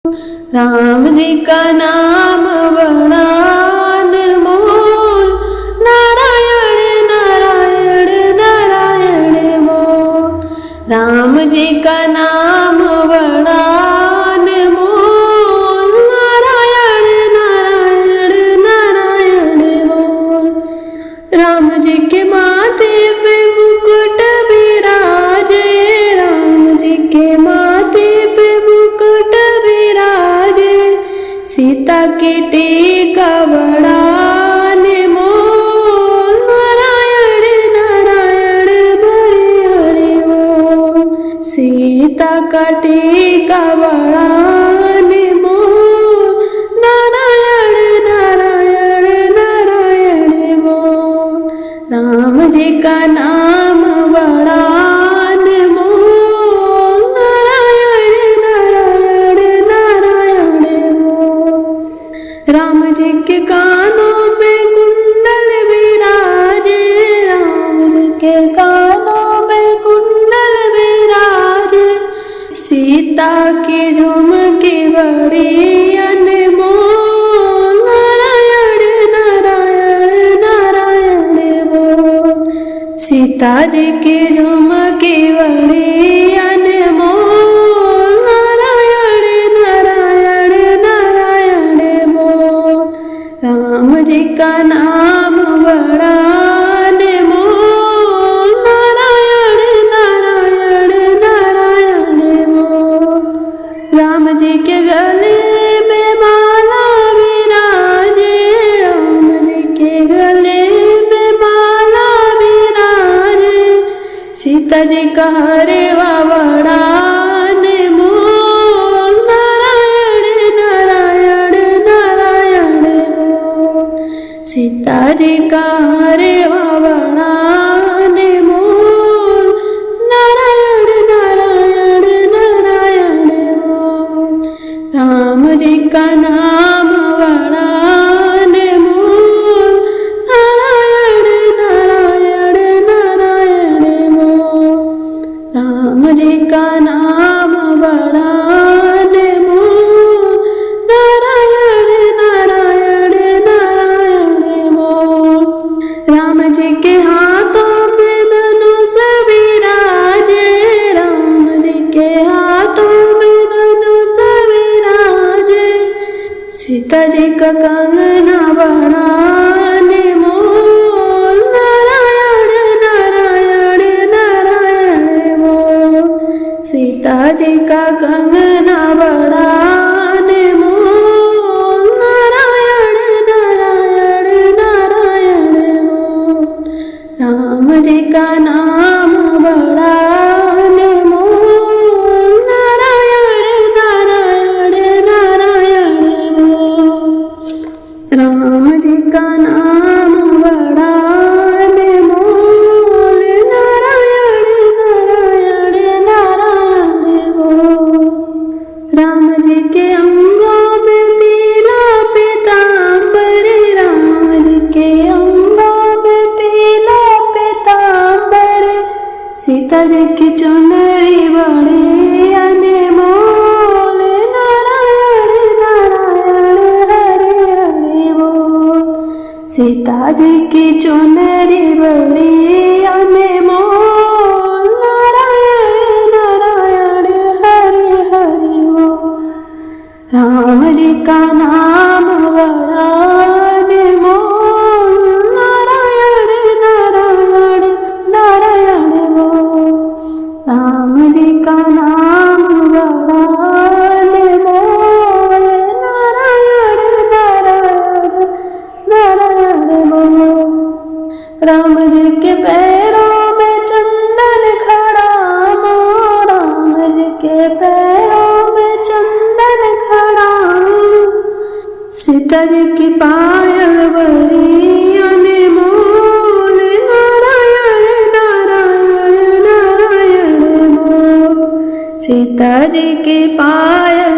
राम जी का नाम बड़ा अनमोल, नारायण नारायण नारायण बोल। राम जी का नाम बड़ा अनमोल, नारायण नारायण नारायण बोल। राम जी के माथे पे मुकुट विराजे, राम जी के माथे पे मुकुट विराजे, सीता की टीका बड़ा अनमोल, नारायण नारायण हरि हरि बोल। सीता का टीका बड़ा अनमोल, नारायण नारायण नारायण बोल। राम जी का नाम बड़ा अनमोल, नारायण नारायण नारायण बोल। राम जी के कानों में कुंडल विराजे, राम जी के कानों में कुंडल विराजे, सीता की झुमकी बड़ी अनमोल, नारायण नारायण नारायण बोल। सीता जी की झुमकी बड़ी अनमोल, नारायण नारायण नारायण बोल। राम जी का नाम बड़ा अनमोल, नारायण नारायण नारायण बोल। राम जी के गले में माला विराजे, राम जी के गले में माला विराजे, सीता जी का हरवा बड़ा अनमोल, नारायण नारायण नारायण बोल। सीता जी का हरवा बड़ा अनमोल, नारायण नारायण नारायण बोल। राम जी का नाम बड़ा अनमोल, नारायण नारायण नारायण बोल। राम जी का नाम बड़ा अनमोल, नारायण नारायण नारायण बोल। राम जी के हाथों में धनुष विराजे, राम जी के हाथों में धनुष विराजे, सीता जी का कंगना बड़ा अनमोल, नारायण नारायण नारायण बोल। सीता जी का कंगना बड़ा अनमोल, नारायण नारायण नारायण बोल। राम जी का नाम बड़ा अनमोल, नारायण नारायण नारायण बोल। राम जी का नाम बड़ा अनमोल, नारायण नारायण नारायण बोल। राम जी के अंगों में पीला पीतांबर, राम जी के अंगों में पीला पीतांबर, सीता जी की चुनरी बड़ी अनमोल, नारायण नारायण हरि हरि बोल। सीता जी की चुनरी बड़ी अनमोल, नारायण नारायण हरि हरि बोल। राम जी का नाम बड़ा अनमोल, नारायण नारायण नारायण बोल। राम जी का नाम बड़ा अनमोल, नारायण नारायण नारायण बोल। राम जी के पैरों में चंदन खड़ामो, राम जी के पैरों में चंदन खड़ामो, सीता जी की पायल बड़ी अनमोल, नारायण नारायण नारायण बोल। सीता जी की पायल